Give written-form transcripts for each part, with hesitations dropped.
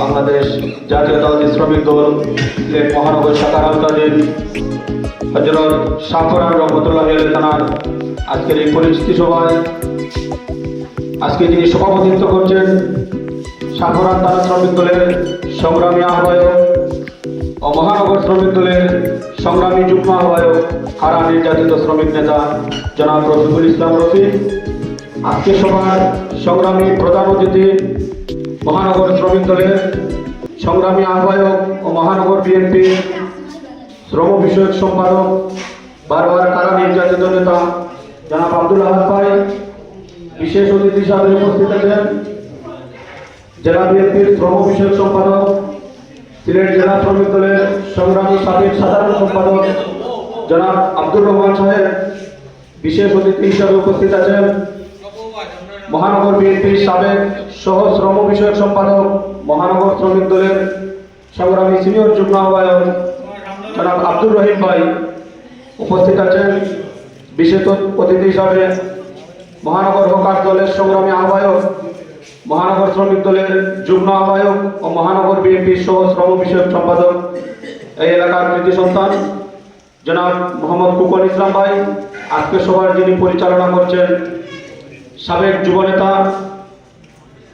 বাংলাদেশ জাতীয়তাবাদী শ্রমিক দল সিলেট মহানগর শাখার আওতাধীন হযরত শাহপুরান রহমতুল্লাহ থানার আজকের এই পরিচিতি সভায় আজকে যিনি সভাপতিত্ব করছেন শাহপুরান থানা শ্রমিক দলের সংগ্রামী আহ্বায়ক ও মহানগর শ্রমিক দলের সংগ্রামী যুগ্ম আহ্বায়ক হারা নির্যাতিত শ্রমিক নেতা জনাব রফিকুল ইসলাম রফিক। আজকে সভার সংগ্রামী প্রধান অতিথি মহানগর শ্রমিক দলের সংগ্রামী আহ্বায়ক ও মহানগর বিএনপি শ্রম বিষয়ক সম্পাদক বারবার কারা নির্যাতিত নেতা জনাব আব্দুল আহাদ ভাই। বিশেষ অতিথি হিসাবে উপস্থিত আছেন জেলা বিএনপির শ্রম বিষয়ক সম্পাদক সিলেট জেলা শ্রমিক দলের সংগ্রামী সাবেক সাধারণ সম্পাদক জনাব আব্দুর রহমান সাহেব। বিশেষ অতিথি হিসাবে উপস্থিত আছেন মহানগর বিএনপির সাবেক সহ শ্রম বিষয়ক সম্পাদক মহানগর শ্রমিক দলের সংগ্রামী সিনিয়র যুগ্ম আহ্বায়ক জনাব আব্দুর রহিম ভাই। উপস্থিত আছেন বিশেষ অতিথি হিসাবে মহানগর হকার দলের সংগ্রামী আহ্বায়ক মহানগর শ্রমিক দলের যুগ্ম আহ্বায়ক ও মহানগর বিএনপির সহ শ্রম বিষয়ক সম্পাদক এই এলাকার কৃতি সন্তান জনাব মোহাম্মদ কুকন ইসলাম ভাই। আজকে সভার যিনি পরিচালনা করছেন সাবেক যুবনেতা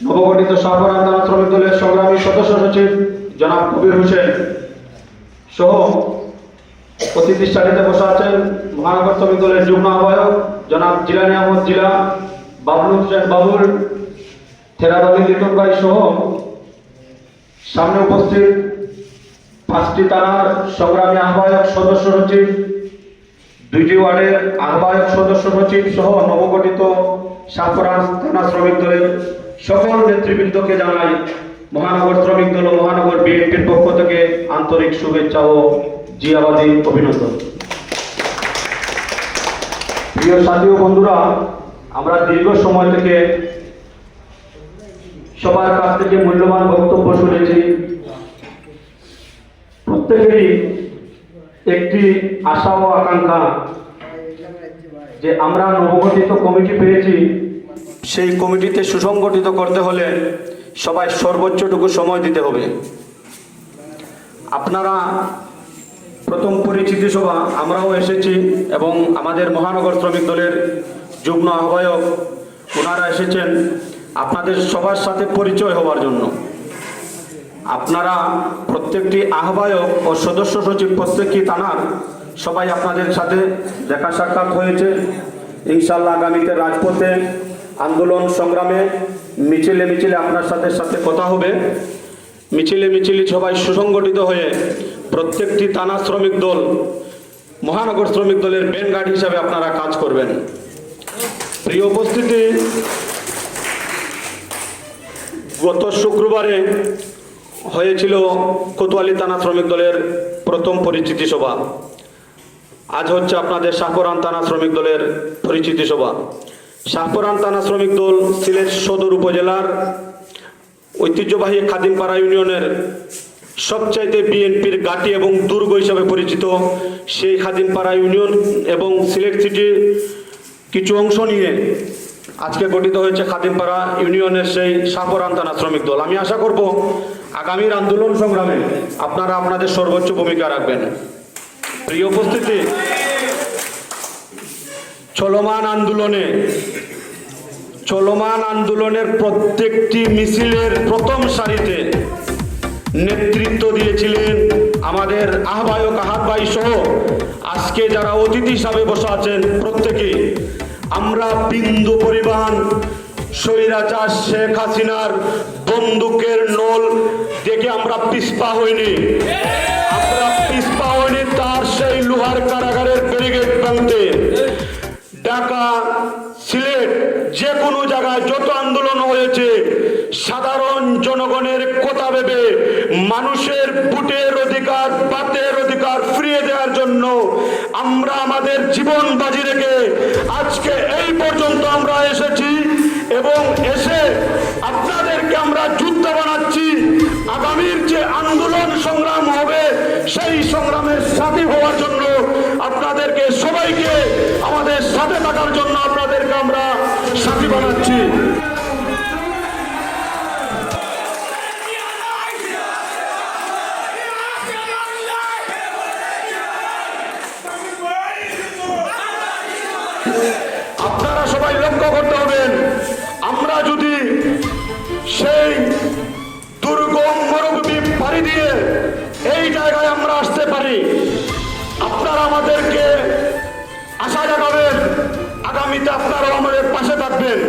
নবগঠিত শাহপুরান থানা শ্রমিক দলের সংগ্রামী সদস্য সচিব জনাব কবির হোসেন সহ অতিথি সারিতে বসে আছেন মহানগর শ্রমিক দলের যুগ্ম আহ্বায়ক জনাব জিলানি আহমদ জিলা, বাবলু হোসেন বাবুল, থেরাদ আলী লিটন ভাই সহ সামনে উপস্থিত 5টি থানার সংগ্রামী আহ্বায়ক সদস্য সচিব, 2টি ওয়ার্ডের আহ্বায়ক সদস্য সচিব সহ নবগঠিত শাহপুরান থানা শ্রমিক দলের সকল নেতৃবৃন্দকে জানাই মহানগর শ্রমিক দল ও মহানগর বিএনপির পক্ষ থেকে আন্তরিক শুভেচ্ছা ও জিয়াবাদী অভিনন্দন। প্রিয় সাথী ও বন্ধুরা, আমরা দীর্ঘ সময় থেকে সবার কাছ থেকে মূল্যবান বক্তব্য শুনেছি। প্রত্যেকেরই একটি আশা ও আকাঙ্ক্ষা যে আমরা নবগঠিত কমিটি পেয়েছি, সেই কমিটিতে সুসংগঠিত করতে হলে সবাই সর্বোচ্চটুকু সময় দিতে হবে। আপনারা প্রথম পরিচিতি সভা আমরাও এসেছি এবং আমাদের মহানগর শ্রমিক দলের যুগ্ম আহ্বায়ক ওনারা এসেছেন আপনাদের সবার সাথে পরিচয় হওয়ার জন্য। আপনারা প্রত্যেকটি আহ্বায়ক ও সদস্য সচিব প্রত্যেকটি থানার সবাই আপনাদের সাথে দেখা সাক্ষাৎ হয়েছে। ইনশাল্লাহ আগামীতে রাজপথে আন্দোলন সংগ্রামে মিছিলে মিছিলে আপনার সাথে কথা হবে। মিছিলে সবাই সুসংগঠিত হয়ে প্রত্যেকটি থানা শ্রমিক দল মহানগর শ্রমিক দলের ব্যানগার্ড হিসাবে আপনারা কাজ করবেন। প্রিয় উপস্থিতি, গত শুক্রবারে হয়েছিল কোতোয়ালি থানা শ্রমিক দলের প্রথম পরিচিতি সভা। আজ হচ্ছে আপনাদের শাহপুরান থানা শ্রমিক দলের পরিচিতি সভা। শাহপুরান থানা শ্রমিক দল সিলেট সদর উপজেলার ঐতিহ্যবাহী খাদিমপাড়া ইউনিয়নের সবচাইতে বিএনপির ঘাঁটি এবং দুর্গ হিসাবে পরিচিত সেই খাদিমপাড়া ইউনিয়ন এবং সিলেট সিটির কিছু অংশ নিয়ে আজকে গঠিত হয়েছে খাদিমপাড়া ইউনিয়নের সেই শাহপুরান থানা শ্রমিক দল। আমি আশা করব আগামীর আন্দোলন সংগ্রামে আপনারা আপনাদের সর্বোচ্চ ভূমিকা রাখবেন। প্রিয় উপস্থিতি, চলমান আন্দোলনের প্রত্যেকটি মিছিলের প্রথম সারিতে নেতৃত্ব দিয়েছিলেন আমাদের আহ্বায়ক আহাদ ভাই সহ আজকে যারা অতিথি হিসাবে বসে আছেন প্রত্যেকে। আমরা বিন্দু পরিমাণ স্বৈরাচার শেখ হাসিনার বন্দুকের নল দেখে আমরা পিছপা হইনি। তার সেই লোহার কারাগারের ব্যারিকেড ভাঙতে ঢাকা, সিলেট, যে কোনো জায়গায় যত আন্দোলন হয়েছে সাধারণ জনগণের কথা ভেবে মানুষের ভোটের অধিকার, বাতের অধিকার ফিরিয়ে দেওয়ার জন্য আমরা আমাদের জীবন বাজি রেখে আজকে এই পর্যন্ত আমরা এসেছি এবং এসে আপনাদেরকে আমরা যোদ্ধা বানাচ্ছি। আগামীর যে আন্দোলন সংগ্রাম হবে সেই সংগ্রামের সাথী হওয়ার জন্য আপনাদেরকে সবাইকে আমাদের সাথে থাকার জন্য আপনাদেরকে আমরা সাথী বানাচ্ছি। আগামীতে আপনারাও আমাদের পাশে থাকবেন।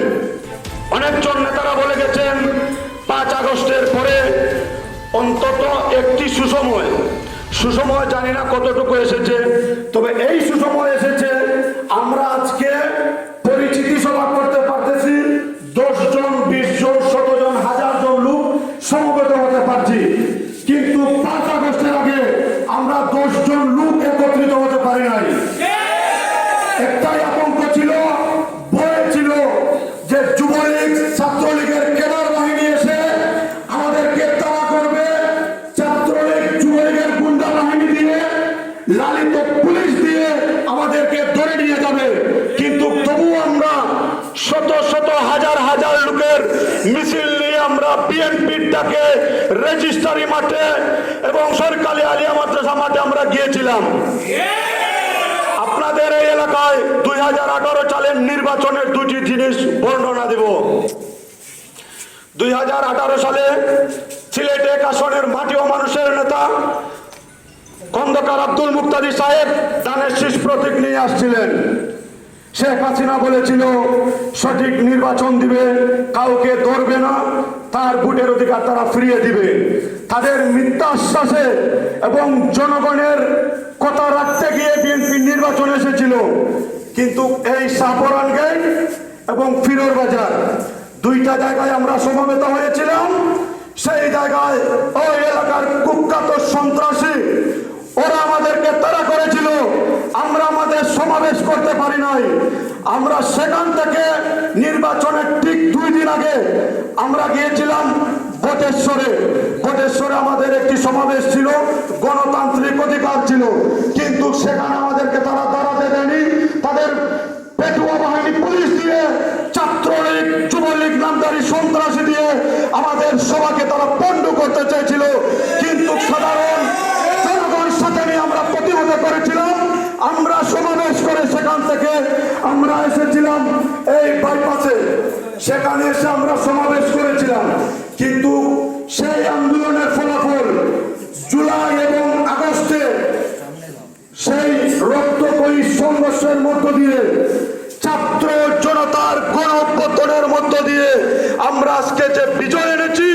অনেকজন নেতারা বলে গেছেন 5 আগস্টের পরে অন্তত একটি সুসময় জানি না কতটুকু এসেছে, তবে এই সুসময় এসেছে আমরা আজকে পরিচিতি সভা করতে পারতেছি। 10 জন, 20 জন, 100 জন, 1000 জন লোক সমবেত হতে পারছি, কিন্তু 5 আগস্টের আগে আমরা 10 জন লোক একত্রিত হতে পারি নাই। একটাই আতঙ্ক ছিল, ভয় ছিল যে যুবলীগ ছাত্রলীগের কেদার বাহিনী এসে আমাদেরকে তাড়া করবে, ছাত্রলীগ যুবলীগের গুন্ডা বাহিনী দিয়ে, লালিত পুলিশ দিয়ে আমাদেরকে ধরে নিয়ে যাবে। কিন্তু তবুও আমরা শত শত হাজার হাজার লোকের মিছিল নিয়ে আমরা বিএনপির ডাকে রেজিস্ট্রারি মাঠে এবং সরকারি আলিয়া মাদ্রাসা মাঠে আমরা গিয়েছিলাম। আপনাদের এই এলাকায় 2018 সালের নির্বাচনের দুটি জিনিস বর্ণনা দেব। 2018 সালে সিলেট 1 আসনের মাটি ও মানুষের নেতা খন্দকার আব্দুল মুক্তাদির সাহেব দানের শীষ প্রতীক নিয়ে আসছিলেন। শেখ হাসিনা বলেছিল সঠিক নির্বাচন দিবে, কাউকে ধরবে না, তার ভোটের অধিকার তারা ফিরিয়ে দিবে। তাদের মিথ্যা আশ্বাসে এবং জনগণের কথা রাখতে গিয়ে বিএনপি নির্বাচন এসেছিল, কিন্তু এই শাহপরান গেট এবং ফিরোর বাজার 2টা জায়গায় আমরা সমবেত হয়েছিলাম। সেই জায়গায় ওই এলাকার কুখ্যাত সন্ত্রাসী ওরা আমাদেরকে তাড়া করেছিল, আমরা আমাদের সমাবেশ করতে পারি নাই। আমরা সেখান থেকে নির্বাচনের ঠিক 2 দিন আগে আমরা গিয়েছিলাম বটেশ্বরে আমাদের একটি সমাবেশ ছিল, গণতান্ত্রিক অধিকার ছিল, কিন্তু সেখানে আমাদেরকে তারা দাঁড়াতে দেয়নি। তাদের পেটুয়া বাহিনী পুলিশ দিয়ে, ছাত্রলীগ যুবলীগ নামধারী সন্ত্রাসী দিয়ে আমাদের সভাকে তারা পণ্ড করতে চেয়েছিল, কিন্তু সাধারণ জনগণ সাথে নিয়ে আমরা প্রতিহত করেছিলাম। আমরা সমাবেশ করে সেখান থেকে আমরা এসেছিলাম এই বাইপাসে, সেখানে এসে আমরা সমাবেশ করেছিলাম। কিন্তু সেই আন্দোলনের ফলাফল জুলাই এবং আগস্টে সেই রক্তক্ষয়ী সংঘর্ষের মধ্য দিয়ে, ছাত্র জনতার গণ-অভ্যুত্থানের মধ্য দিয়ে আমরা আজকে যে বিজয় এনেছি,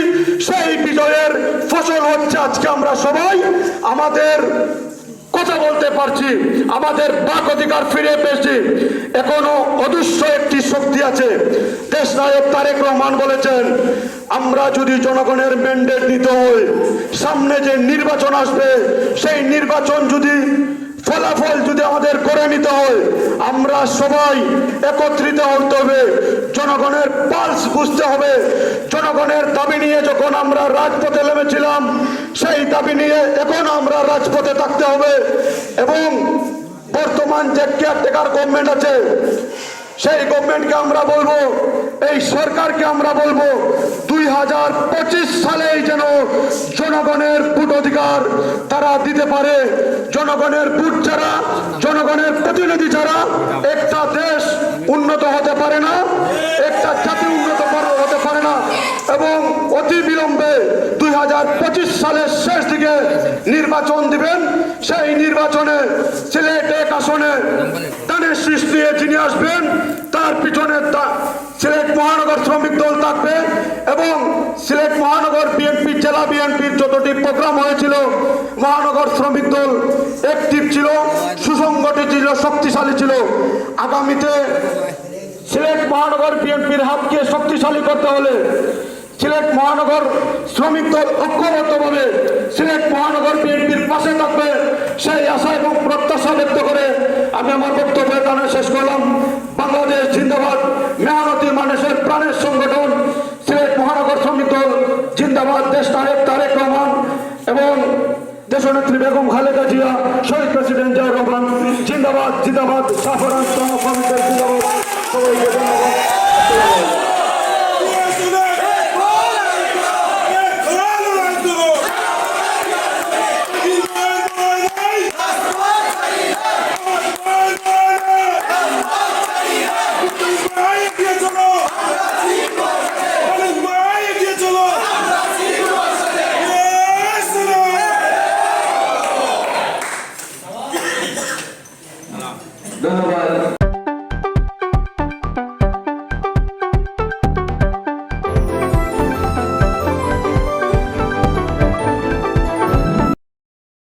সেই বিজয়ের ফসল হচ্ছে আজকে আমরা সবাই আমাদের কথা বলতে পারছি, আমাদের বাক অধিকার ফিরে পেয়েছি। এখনো অদৃশ্য একটি শক্তি আছে। দেশ নায়ক তারেক রহমান বলেছেন, আমরা যদি জনগণের ম্যান্ডেট নিতে হয়, সামনে যে নির্বাচন আসবে সেই নির্বাচন যদি ফলাফল যদি আমাদের করে নিতে হয়, আমরা সবাই একত্রিত হতে হবে, জনগণের পালস বুঝতে হবে। জনগণের দাবি নিয়ে যখন আমরা রাজপথে নেমেছিলাম, সেই দাবি নিয়ে এখন আমরা রাজপথে থাকতে হবে। এবং বর্তমান যে কেয়ারটেকার গভর্নমেন্ট আছে, সেই গভর্নমেন্টকে আমরা বলবো, এই সরকারকে আমরা বলবো, 2025 সালেই যেন জনগণের ভোট অধিকার তারা দিতে পারে। জনগণের ভোট ছাড়া, জনগণের প্রতিনিধি ছাড়া একটা দেশ উন্নত হতে পারে না, একটা জাতি উন্নত হতে পারে না। এবং অতি বিলম্বে 2025 সালের শেষ দিকে নির্বাচন দিবেন। সেই নির্বাচনে সিলেট 1 আসনে দানের শীষ নিয়ে যিনি আসবেন, তার পিছনে সিলেট মহানগর শ্রমিক দল থাকবে এবং সিলেট মহানগর বিএনপি, জেলা বিএনপির যতটি প্রোগ্রাম হয়েছিল, মহানগর শ্রমিক দল অ্যাক্টিভ ছিল, সুসংগঠিত ছিল, শক্তিশালী ছিল। আগামীতে সিলেট মহানগর বিএনপির হাতকে শক্তিশালী করতে হলে সিলেট মহানগর শ্রমিক দল ঐক্যবদ্ধভাবে সিলেট মহানগর বিএনপির পাশে থাকবে, সেই আশা এবং প্রত্যাশা ব্যক্ত করে আমি আমার বক্তব্য এখানে শেষ করলাম। বাংলাদেশ জিন্দাবাদ, মেহনতি মানুষের প্রাণের সংগঠন সিলেট মহানগর শ্রমিক দল জিন্দাবাদ। দেশ নায়ক তারেক রহমান এবং দেশনেত্রী বেগম খালেদা জিয়া, শহীদ প্রেসিডেন্ট জিয়া রহমান জিন্দাবাদ, জিন্দাবাদ। সাফরান শ্রমিকদের জিন্দাবাদ। সবাইকে ধন্যবাদ। ধন্যবাদ।